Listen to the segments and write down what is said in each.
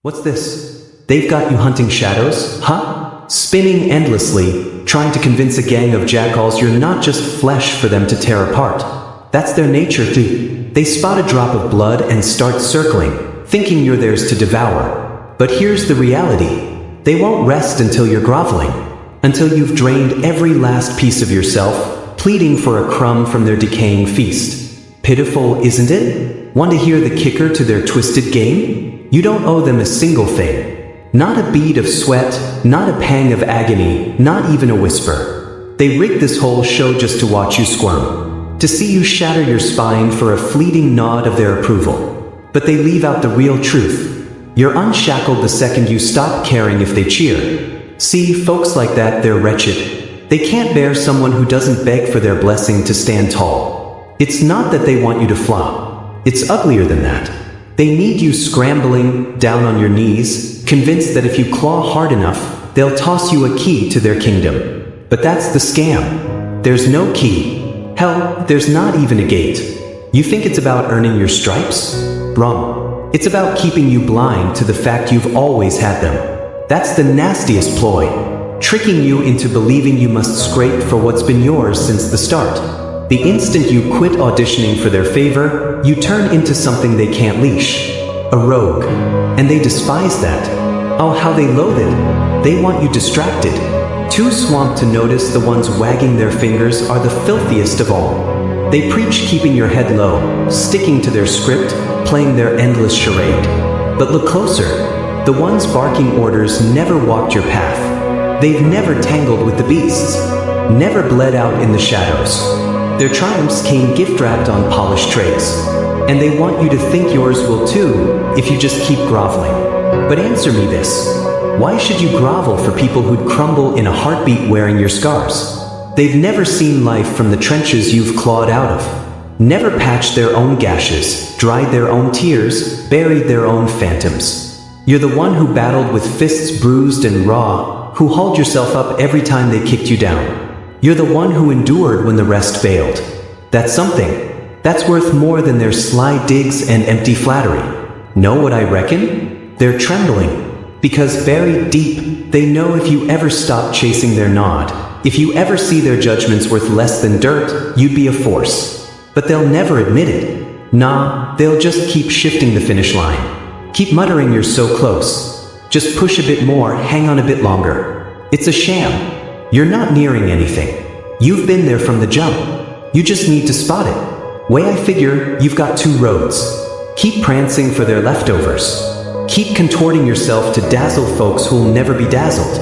What's this? They've got you hunting shadows, huh? Spinning endlessly, trying to convince a gang of jackals you're not just flesh for them to tear apart. That's their nature too. They spot a drop of blood and start circling, thinking you're theirs to devour. But here's the reality. They won't rest until you're groveling, until you've drained every last piece of yourself, pleading for a crumb from their decaying feast. Pitiful, isn't it? Want to hear the kicker to their twisted game? You don't owe them a single thing. Not a bead of sweat, not a pang of agony, not even a whisper. They rigged this whole show just to watch you squirm, to see you shatter your spine for a fleeting nod of their approval. But they leave out the real truth. You're unshackled the second you stop caring if they cheer. See, folks like that, they're wretched. They can't bear someone who doesn't beg for their blessing to stand tall. It's not that they want you to flop. It's uglier than that. They need you scrambling, down on your knees, convinced that if you claw hard enough, they'll toss you a key to their kingdom. But that's the scam. There's no key. Hell, there's not even a gate. You think it's about earning your stripes? Wrong. It's about keeping you blind to the fact you've always had them. That's the nastiest ploy. Tricking you into believing you must scrape for what's been yours since the start. The instant you quit auditioning for their favor, you turn into something they can't leash. A rogue. And they despise that. Oh, how they loathe it. They want you distracted. Too swamped to notice the ones wagging their fingers are the filthiest of all. They preach keeping your head low, sticking to their script, playing their endless charade. But look closer. The ones barking orders never walked your path. They've never tangled with the beasts. Never bled out in the shadows. Their triumphs came gift-wrapped on polished trays. And they want you to think yours will too, if you just keep groveling. But answer me this. Why should you grovel for people who'd crumble in a heartbeat wearing your scars? They've never seen life from the trenches you've clawed out of. Never patched their own gashes, dried their own tears, buried their own phantoms. You're the one who battled with fists bruised and raw, who hauled yourself up every time they kicked you down. You're the one who endured when the rest failed. That's something. That's worth more than their sly digs and empty flattery. Know what I reckon? They're trembling. Because buried deep, they know if you ever stop chasing their nod, if you ever see their judgments worth less than dirt, you'd be a force. But they'll never admit it. Nah, they'll just keep shifting the finish line. Keep muttering you're so close. Just push a bit more, hang on a bit longer. It's a sham. You're not nearing anything. You've been there from the jump. You just need to spot it. Way I figure, you've got two roads. Keep prancing for their leftovers. Keep contorting yourself to dazzle folks who'll never be dazzled.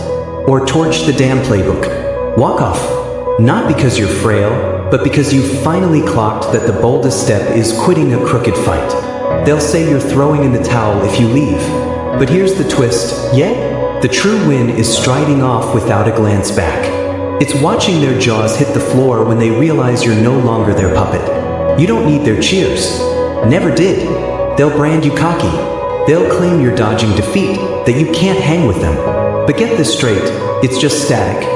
Or torch the damn playbook. Walk off. Not because you're frail, but because you've finally clocked that the boldest step is quitting a crooked fight. They'll say you're throwing in the towel if you leave. But here's the twist, yeah? The true win is striding off without a glance back. It's watching their jaws hit the floor when they realize you're no longer their puppet. You don't need their cheers. Never did. They'll brand you cocky. They'll claim you're dodging defeat, that you can't hang with them. But get this straight, it's just static.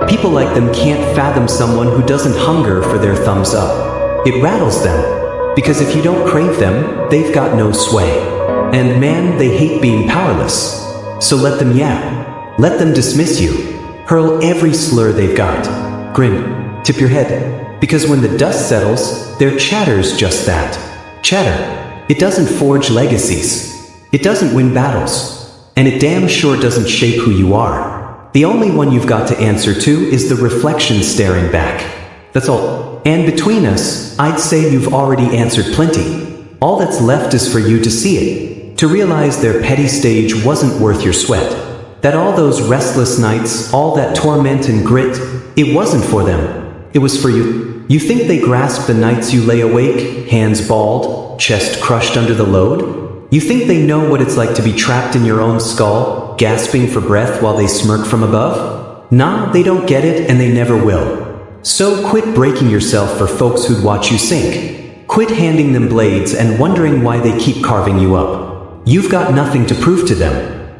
People like them can't fathom someone who doesn't hunger for their thumbs up. It rattles them. Because if you don't crave them, they've got no sway. And man, they hate being powerless. So let them yap. Let them dismiss you. Hurl every slur they've got. Grin. Tip your head. Because when the dust settles, their chatter's just that. Chatter. It doesn't forge legacies. It doesn't win battles. And it damn sure doesn't shape who you are. The only one you've got to answer to is the reflection staring back. That's all. And between us, I'd say you've already answered plenty. All that's left is for you to see it. To realize their petty stage wasn't worth your sweat. That all those restless nights, all that torment and grit, it wasn't for them. It was for you. You think they grasp the nights you lay awake, hands balled, chest crushed under the load? You think they know what it's like to be trapped in your own skull, gasping for breath while they smirk from above? Nah, they don't get it and they never will. So quit breaking yourself for folks who'd watch you sink. Quit handing them blades and wondering why they keep carving you up. You've got nothing to prove to them.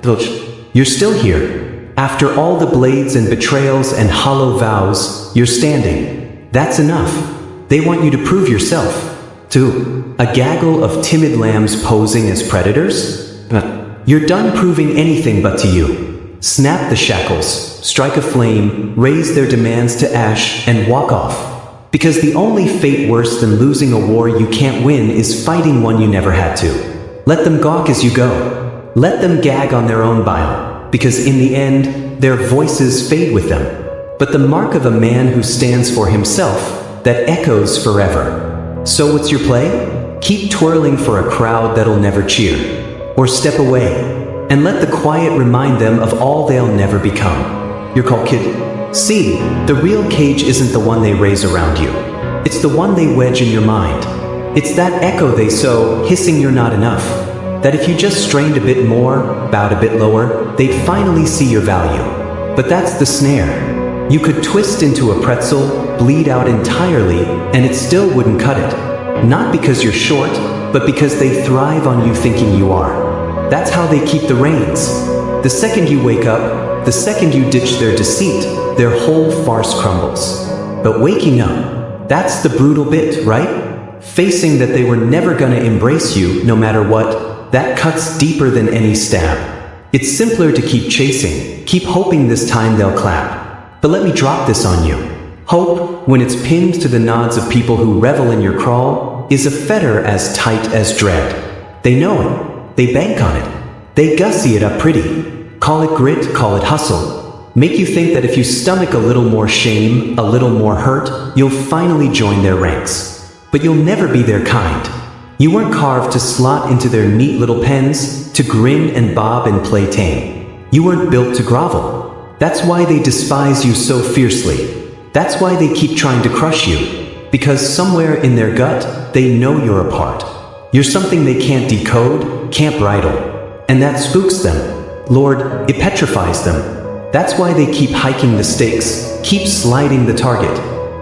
You're still here. After all the blades and betrayals and hollow vows, you're standing. That's enough. They want you to prove yourself. To a gaggle of timid lambs posing as predators? You're done proving anything but to you. Snap the shackles, strike a flame, raise their demands to ash, and walk off. Because the only fate worse than losing a war you can't win is fighting one you never had to. Let them gawk as you go. Let them gag on their own bile, because in the end, their voices fade with them. But the mark of a man who stands for himself, that echoes forever. So what's your play? Keep twirling for a crowd that'll never cheer. Or step away, and let the quiet remind them of all they'll never become. You're called kid. See, the real cage isn't the one they raise around you. It's the one they wedge in your mind. It's that echo they sow, hissing you're not enough. That if you just strained a bit more, bowed a bit lower, they'd finally see your value. But that's the snare. You could twist into a pretzel, bleed out entirely, and it still wouldn't cut it. Not because you're short, but because they thrive on you thinking you are. That's how they keep the reins. The second you wake up, the second you ditch their deceit, their whole farce crumbles. But waking up, that's the brutal bit, right? Facing that they were never gonna embrace you, no matter what, that cuts deeper than any stab. It's simpler to keep chasing, keep hoping this time they'll clap. But let me drop this on you. Hope, when it's pinned to the nods of people who revel in your crawl, is a fetter as tight as dread. They know it. They bank on it. They gussy it up pretty. Call it grit, call it hustle. Make you think that if you stomach a little more shame, a little more hurt, you'll finally join their ranks. But you'll never be their kind. You weren't carved to slot into their neat little pens, to grin and bob and play tame. You weren't built to grovel. That's why they despise you so fiercely. That's why they keep trying to crush you. Because somewhere in their gut, they know you're a part. You're something they can't decode, can't bridle. And that spooks them. Lord, it petrifies them. That's why they keep hiking the stakes, keep sliding the target.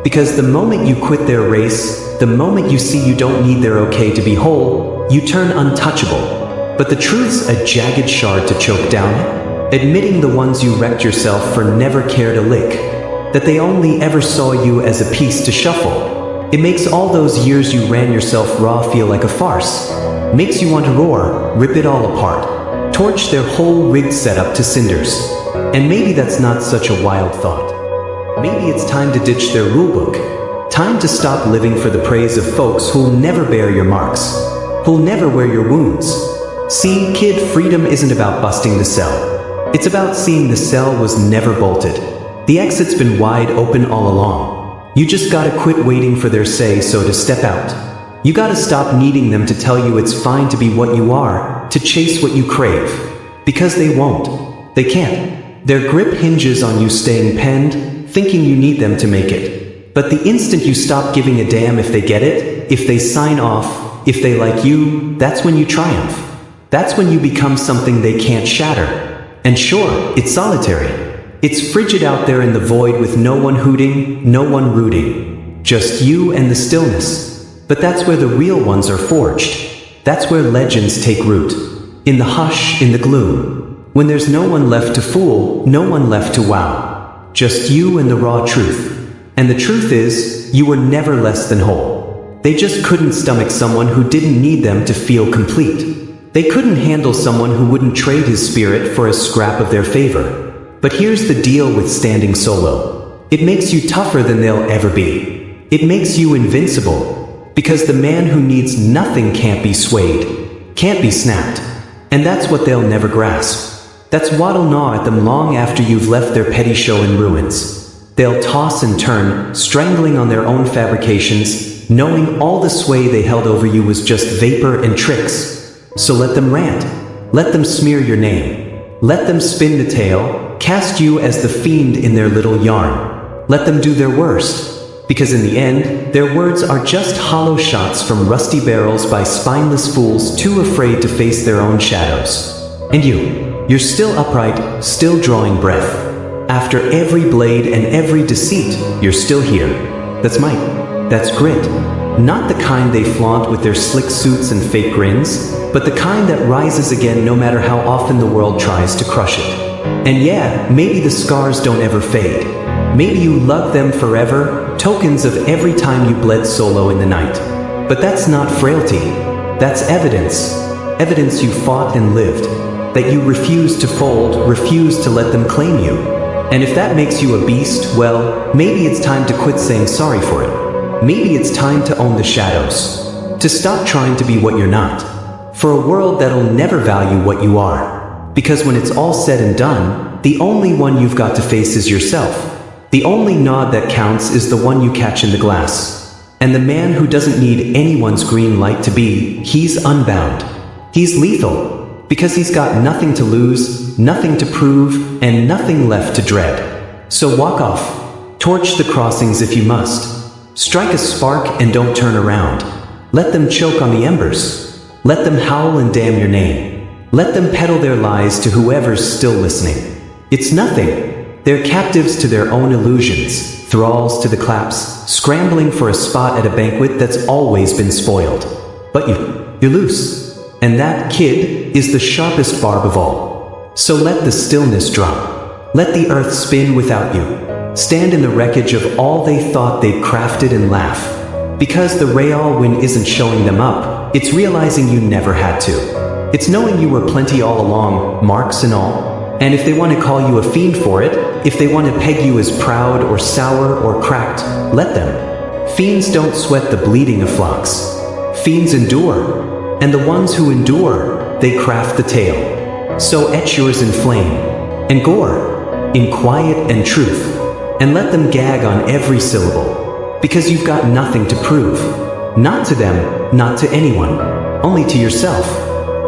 Because the moment you quit their race, the moment you see you don't need their okay to be whole, you turn untouchable. But the truth's a jagged shard to choke down, admitting the ones you wrecked yourself for never cared a lick, that they only ever saw you as a piece to shuffle. It makes all those years you ran yourself raw feel like a farce. Makes you want to roar, rip it all apart, torch their whole rigged setup to cinders. And maybe that's not such a wild thought. Maybe it's time to ditch their rulebook. Time to stop living for the praise of folks who'll never bear your marks, who'll never wear your wounds. See, kid, freedom isn't about busting the cell. It's about seeing the cell was never bolted. The exit's been wide open all along. You just gotta quit waiting for their say-so to step out. You gotta stop needing them to tell you it's fine to be what you are, to chase what you crave. Because they won't. They can't. Their grip hinges on you staying penned, thinking you need them to make it. But the instant you stop giving a damn if they get it, if they sign off, if they like you, that's when you triumph. That's when you become something they can't shatter. And sure, it's solitary. It's frigid out there in the void with no one hooting, no one rooting. Just you and the stillness. But that's where the real ones are forged. That's where legends take root. In the hush, in the gloom. When there's no one left to fool, no one left to wow. Just you and the raw truth. And the truth is, you were never less than whole. They just couldn't stomach someone who didn't need them to feel complete. They couldn't handle someone who wouldn't trade his spirit for a scrap of their favor. But here's the deal with standing solo. It makes you tougher than they'll ever be. It makes you invincible. Because the man who needs nothing can't be swayed, can't be snapped. And that's what they'll never grasp. That's what'll gnaw at them long after you've left their petty show in ruins. They'll toss and turn, strangling on their own fabrications, knowing all the sway they held over you was just vapor and tricks. So let them rant. Let them smear your name. Let them spin the tale. Cast you as the fiend in their little yarn. Let them do their worst. Because in the end, their words are just hollow shots from rusty barrels by spineless fools too afraid to face their own shadows. And you're still upright, still drawing breath. After every blade and every deceit, you're still here. That's might. That's grit. Not the kind they flaunt with their slick suits and fake grins, but the kind that rises again no matter how often the world tries to crush it. And yeah, maybe the scars don't ever fade. Maybe you love them forever, tokens of every time you bled solo in the night. But that's not frailty. That's evidence. Evidence you fought and lived. that you refuse to fold, refuse to let them claim you. And if that makes you a beast, well, maybe it's time to quit saying sorry for it. Maybe it's time to own the shadows. To stop trying to be what you're not. For a world that'll never value what you are. Because when it's all said and done, the only one you've got to face is yourself. The only nod that counts is the one you catch in the glass. And the man who doesn't need anyone's green light to be, he's unbound. He's lethal. Because he's got nothing to lose, nothing to prove, and nothing left to dread. So walk off. Torch the crossings if you must. Strike a spark and don't turn around. Let them choke on the embers. Let them howl and damn your name. Let them peddle their lies to whoever's still listening. It's nothing. They're captives to their own illusions, thralls to the claps, scrambling for a spot at a banquet that's always been spoiled. But you're loose. And that, kid, is the sharpest barb of all. So let the stillness drop. Let the earth spin without you. Stand in the wreckage of all they thought they'd crafted and laugh. Because the real win isn't showing them up, it's realizing you never had to. It's knowing you were plenty all along, marks and all. And if they want to call you a fiend for it, if they want to peg you as proud or sour or cracked, let them. Fiends don't sweat the bleeding of flocks. Fiends endure. And the ones who endure, they craft the tale. So etch yours in flame, and gore, in quiet and truth, and let them gag on every syllable, because you've got nothing to prove. Not to them, not to anyone, only to yourself.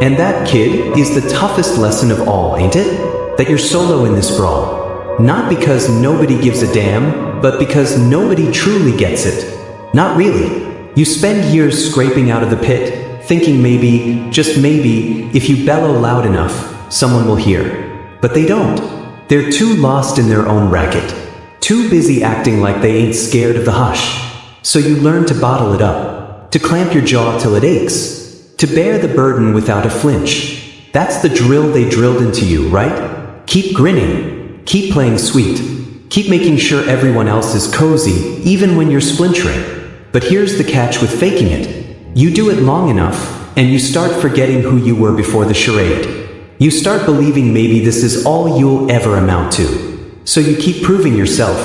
And that, kid, is the toughest lesson of all, ain't it? That you're solo in this brawl. Not because nobody gives a damn, but because nobody truly gets it. Not really. You spend years scraping out of the pit, thinking maybe, just maybe, if you bellow loud enough, someone will hear. But they don't. They're too lost in their own racket. Too busy acting like they ain't scared of the hush. So you learn to bottle it up. To clamp your jaw till it aches. To bear the burden without a flinch. That's the drill they drilled into you, right? Keep grinning. Keep playing sweet. Keep making sure everyone else is cozy, even when you're splintering. But here's the catch with faking it. You do it long enough, and you start forgetting who you were before the charade. You start believing maybe this is all you'll ever amount to. So you keep proving yourself.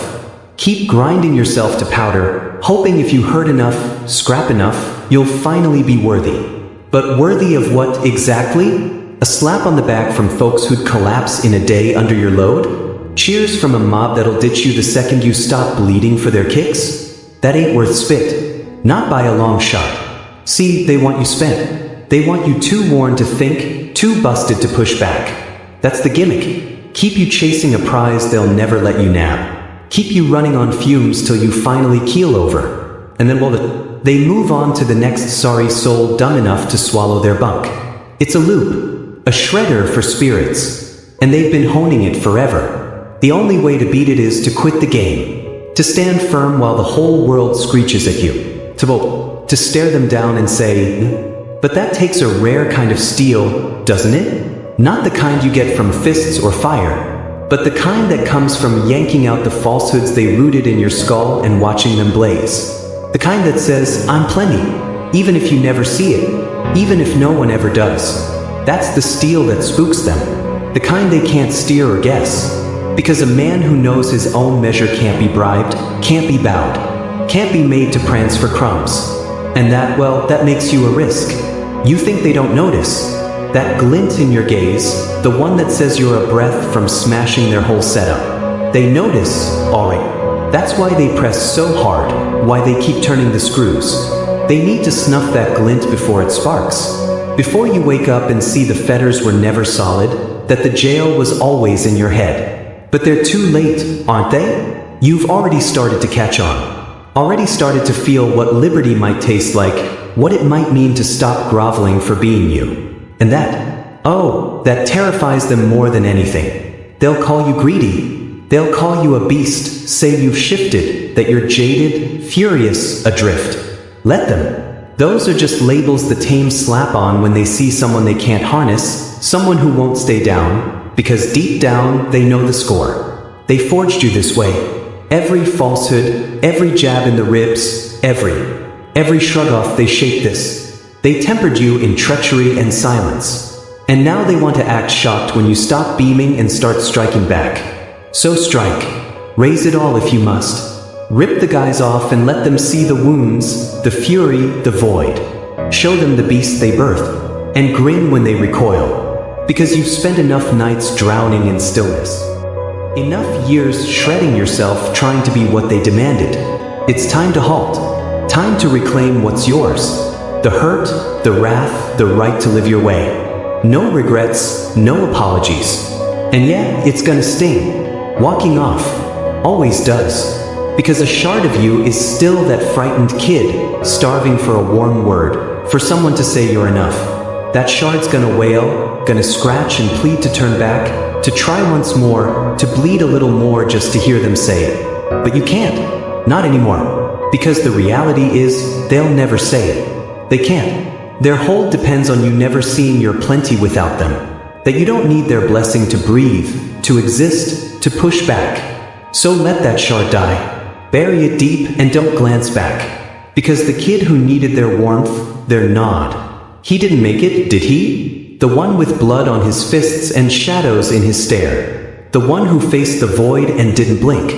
Keep grinding yourself to powder, hoping if you hurt enough, scrap enough, you'll finally be worthy. But worthy of what exactly? A slap on the back from folks who'd collapse in a day under your load? Cheers from a mob that'll ditch you the second you stop bleeding for their kicks? That ain't worth spit. Not by a long shot. See, they want you spent. They want you too worn to think, too busted to push back. That's the gimmick. Keep you chasing a prize they'll never let you nab. Keep you running on fumes till you finally keel over. And then, well, they move on to the next sorry soul dumb enough to swallow their bunk. It's a loop. A shredder for spirits. And they've been honing it forever. The only way to beat it is to quit the game. To stand firm while the whole world screeches at you. To stare them down and say, but that takes a rare kind of steel, doesn't it? Not the kind you get from fists or fire, but the kind that comes from yanking out the falsehoods they rooted in your skull and watching them blaze. The kind that says, I'm plenty, even if you never see it, even if no one ever does. That's the steel that spooks them, the kind they can't steer or guess. Because a man who knows his own measure can't be bribed, can't be bowed, can't be made to prance for crumbs. And that, well, that makes you a risk. You think they don't notice. That glint in your gaze, the one that says you're a breath from smashing their whole setup. They notice, alright. That's why they press so hard, why they keep turning the screws. They need to snuff that glint before it sparks. Before you wake up and see the fetters were never solid, that the jail was always in your head. But they're too late, aren't they? You've already started to catch on. Already started to feel what liberty might taste like, what it might mean to stop groveling for being you. And that terrifies them more than anything. They'll call you greedy. They'll call you a beast, say you've shifted, that you're jaded, furious, adrift. Let them. Those are just labels the tame slap on when they see someone they can't harness, someone who won't stay down, because deep down they know the score. They forged you this way. Every falsehood, every jab in the ribs, every shrug off, they shaped this. They tempered you in treachery and silence. And now they want to act shocked when you stop beaming and start striking back. So strike. Raise it all if you must. Rip the guys off and let them see the wounds, the fury, the void. Show them the beast they birthed, and grin when they recoil. Because you've spent enough nights drowning in stillness. Enough years shredding yourself trying to be what they demanded. It's time to halt. Time to reclaim what's yours. The hurt, the wrath, the right to live your way. No regrets, no apologies. And yeah, it's gonna sting. Walking off always does. Because a shard of you is still that frightened kid, starving for a warm word, for someone to say you're enough. That shard's gonna wail, gonna scratch and plead to turn back, to try once more, to bleed a little more just to hear them say it. But you can't. Not anymore. Because the reality is, they'll never say it. They can't. Their hold depends on you never seeing your plenty without them. That you don't need their blessing to breathe, to exist, to push back. So let that shard die. Bury it deep and don't glance back. Because the kid who needed their warmth, their nod, he didn't make it, did he? The one with blood on his fists and shadows in his stare. The one who faced the void and didn't blink.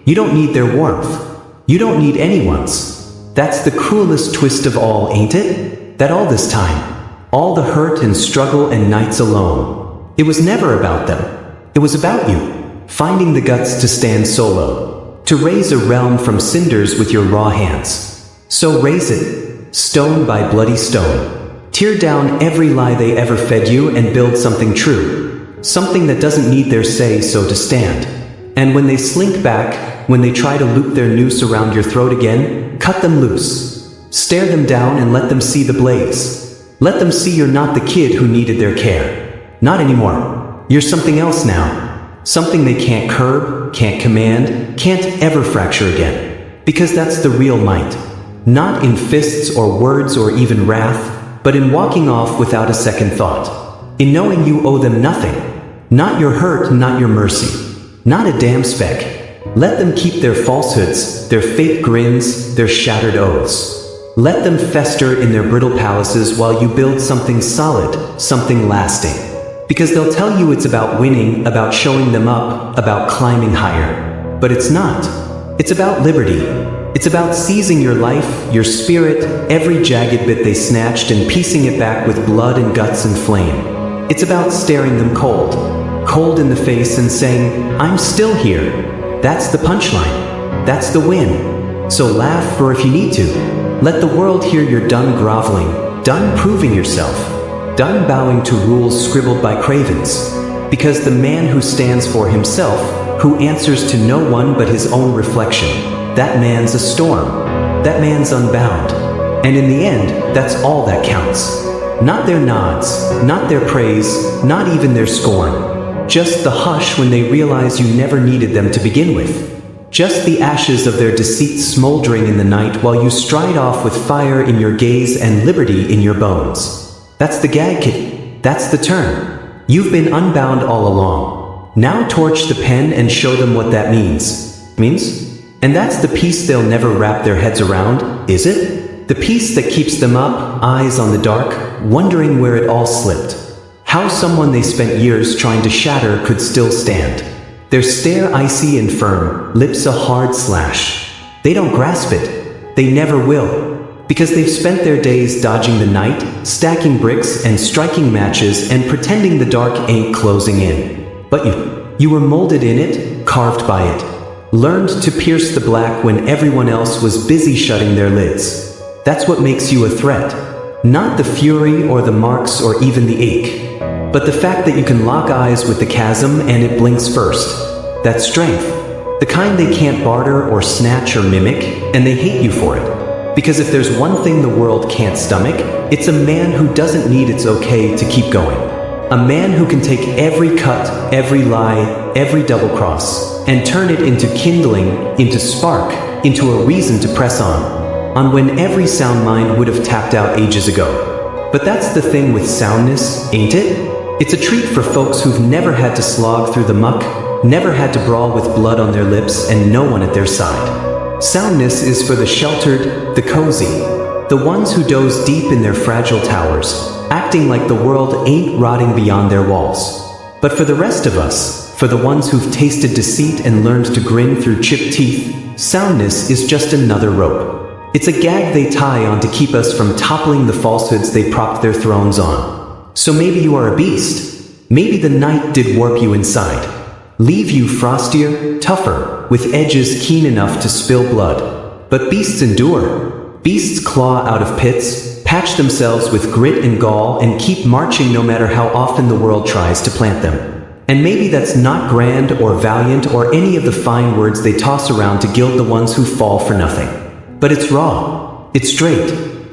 You don't need their warmth. You don't need anyone's. That's the cruelest twist of all, ain't it? That all this time, all the hurt and struggle and nights alone, it was never about them. It was about you, finding the guts to stand solo, to raise a realm from cinders with your raw hands. So raise it, stone by bloody stone. Tear down every lie they ever fed you and build something true, something that doesn't need their say-so to stand. And when they slink back, when they try to loop their noose around your throat again, cut them loose. Stare them down and let them see the blaze. Let them see you're not the kid who needed their care. Not anymore. You're something else now. Something they can't curb, can't command, can't ever fracture again. Because that's the real might. Not in fists or words or even wrath, but in walking off without a second thought. In knowing you owe them nothing. Not your hurt, not your mercy. Not a damn speck. Let them keep their falsehoods, their fake grins, their shattered oaths. Let them fester in their brittle palaces while you build something solid, something lasting. Because they'll tell you it's about winning, about showing them up, about climbing higher. But it's not. It's about liberty. It's about seizing your life, your spirit, every jagged bit they snatched and piecing it back with blood and guts and flame. It's about staring them cold, cold in the face and saying, I'm still here. That's the punchline. That's the win. So laugh, or if you need to, let the world hear you're done groveling, done proving yourself, done bowing to rules scribbled by cravens. Because the man who stands for himself, who answers to no one but his own reflection, that man's a storm. That man's unbound. And in the end, that's all that counts. Not their nods, not their praise, not even their scorn. Just the hush when they realize you never needed them to begin with. Just the ashes of their deceit smoldering in the night while you stride off with fire in your gaze and liberty in your bones. That's the gag, kid. That's the turn. You've been unbound all along. Now torch the pen and show them what that means. And that's the piece they'll never wrap their heads around, is it? The piece that keeps them up, eyes on the dark, wondering where it all slipped. How someone they spent years trying to shatter could still stand. Their stare icy and firm, lips a hard slash. They don't grasp it. They never will. Because they've spent their days dodging the night, stacking bricks and striking matches and pretending the dark ain't closing in. But you were molded in it, carved by it. Learned to pierce the black when everyone else was busy shutting their lids. That's what makes you a threat. Not the fury or the marks or even the ache. But the fact that you can lock eyes with the chasm and it blinks first. That's strength. The kind they can't barter or snatch or mimic, and they hate you for it. Because if there's one thing the world can't stomach, it's a man who doesn't need it's okay to keep going. A man who can take every cut, every lie, every double cross, and turn it into kindling, into spark, into a reason to press on when every sound mind would have tapped out ages ago. But that's the thing with soundness, ain't it? It's a treat for folks who've never had to slog through the muck, never had to brawl with blood on their lips and no one at their side. Soundness is for the sheltered, the cozy, the ones who doze deep in their fragile towers, acting like the world ain't rotting beyond their walls. But for the rest of us, for the ones who've tasted deceit and learned to grin through chipped teeth, soundness is just another rope. It's a gag they tie on to keep us from toppling the falsehoods they propped their thrones on. So maybe you are a beast. Maybe the night did warp you inside. Leave you frostier, tougher, with edges keen enough to spill blood. But beasts endure. Beasts claw out of pits, patch themselves with grit and gall, and keep marching no matter how often the world tries to plant them. And maybe that's not grand or valiant or any of the fine words they toss around to gild the ones who fall for nothing. But it's raw, it's straight,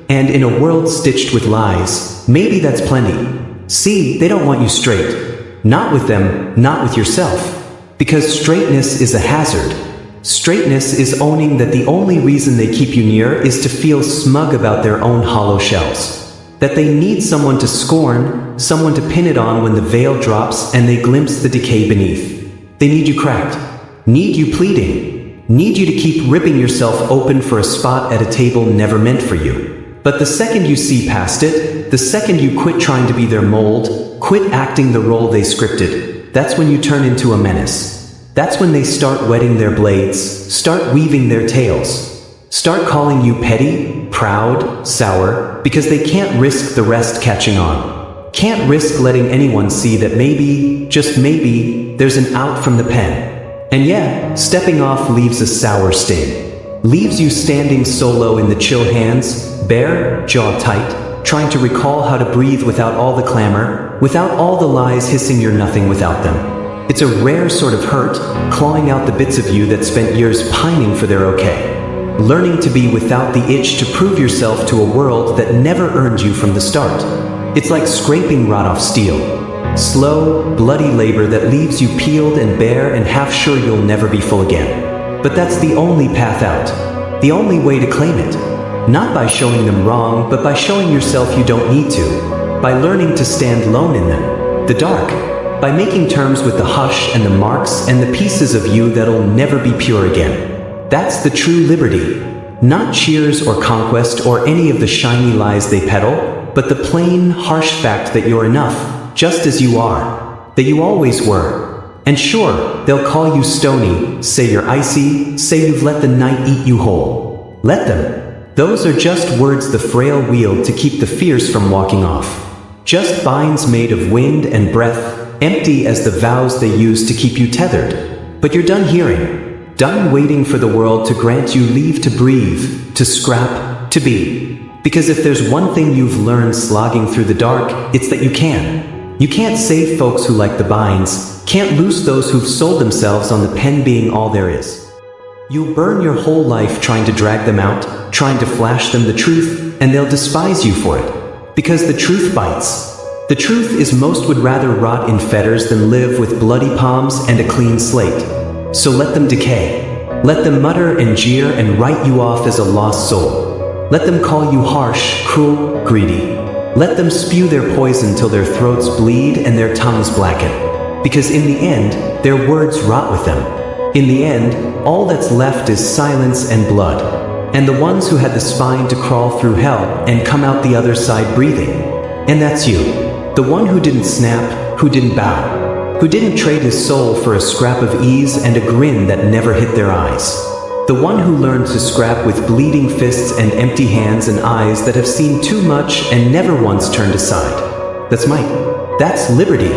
and in a world stitched with lies, maybe that's plenty. See, they don't want you straight. Not with them, not with yourself. Because straightness is a hazard. Straightness is owning that the only reason they keep you near is to feel smug about their own hollow shells. That they need someone to scorn, someone to pin it on when the veil drops and they glimpse the decay beneath. They need you cracked, need you pleading, need you to keep ripping yourself open for a spot at a table never meant for you. But the second you see past it, the second you quit trying to be their mold, quit acting the role they scripted, that's when you turn into a menace. That's when they start whetting their blades, start weaving their tails, start calling you petty, proud, sour, because they can't risk the rest catching on. Can't risk letting anyone see that maybe, just maybe, there's an out from the pen. And yeah, stepping off leaves a sour sting. Leaves you standing solo in the chill hands, bare, jaw tight, trying to recall how to breathe without all the clamor, without all the lies hissing you're nothing without them. It's a rare sort of hurt, clawing out the bits of you that spent years pining for their okay. Learning to be without the itch to prove yourself to a world that never earned you from the start. It's like scraping rot off steel. Slow, bloody labor that leaves you peeled and bare and half sure you'll never be full again. But that's the only path out. The only way to claim it. Not by showing them wrong, but by showing yourself you don't need to. By learning to stand lone in them. The dark. By making terms with the hush and the marks and the pieces of you that'll never be pure again. That's the true liberty. Not cheers or conquest or any of the shiny lies they peddle, but the plain, harsh fact that you're enough, just as you are. That you always were. And sure, they'll call you stony, say you're icy, say you've let the night eat you whole. Let them. Those are just words the frail wield to keep the fierce from walking off. Just binds made of wind and breath, empty as the vows they use to keep you tethered. But you're done hearing, done waiting for the world to grant you leave to breathe, to scrap, to be. Because if there's one thing you've learned slogging through the dark, it's that you can. You can't save folks who like the binds, can't loose those who've sold themselves on the pen being all there is. You'll burn your whole life trying to drag them out, trying to flash them the truth, and they'll despise you for it. Because the truth bites. The truth is most would rather rot in fetters than live with bloody palms and a clean slate. So let them decay. Let them mutter and jeer and write you off as a lost soul. Let them call you harsh, cruel, greedy. Let them spew their poison till their throats bleed and their tongues blacken. Because in the end, their words rot with them. In the end, all that's left is silence and blood. And the ones who had the spine to crawl through hell and come out the other side breathing. And that's you. The one who didn't snap, who didn't bow, who didn't trade his soul for a scrap of ease and a grin that never hit their eyes. The one who learned to scrap with bleeding fists and empty hands and eyes that have seen too much and never once turned aside. That's might. That's liberty.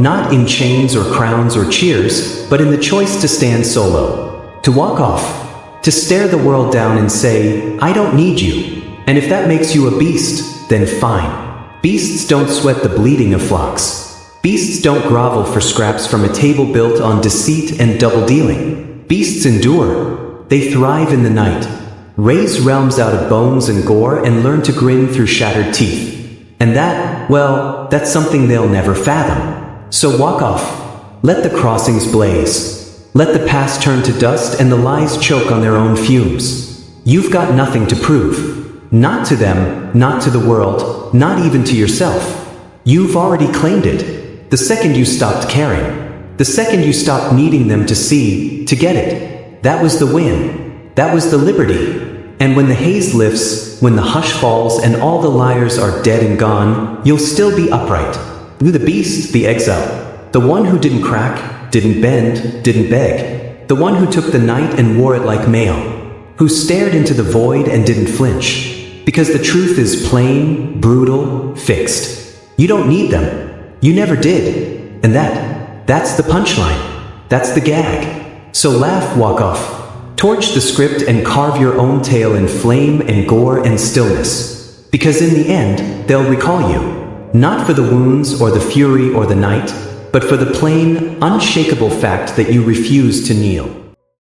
Not in chains or crowns or cheers, but in the choice to stand solo. To walk off. To stare the world down and say, I don't need you. And if that makes you a beast, then fine. Beasts don't sweat the bleeding of flocks. Beasts don't grovel for scraps from a table built on deceit and double-dealing. Beasts endure. They thrive in the night. Raise realms out of bones and gore and learn to grin through shattered teeth. And that, well, that's something they'll never fathom. So walk off. Let the crossings blaze. Let the past turn to dust and the lies choke on their own fumes. You've got nothing to prove. Not to them, not to the world, not even to yourself. You've already claimed it. The second you stopped caring. The second you stopped needing them to see, to get it. That was the win. That was the liberty. And when the haze lifts, when the hush falls and all the liars are dead and gone, you'll still be upright. You the beast, the exile. The one who didn't crack, didn't bend, didn't beg. The one who took the night and wore it like mail. Who stared into the void and didn't flinch. Because the truth is plain, brutal, fixed. You don't need them. You never did. And that's the punchline. That's the gag. So laugh, walk off. Torch the script and carve your own tale in flame and gore and stillness. Because in the end, they'll recall you. Not for the wounds or the fury or the night, but for the plain, unshakable fact that you refuse to kneel.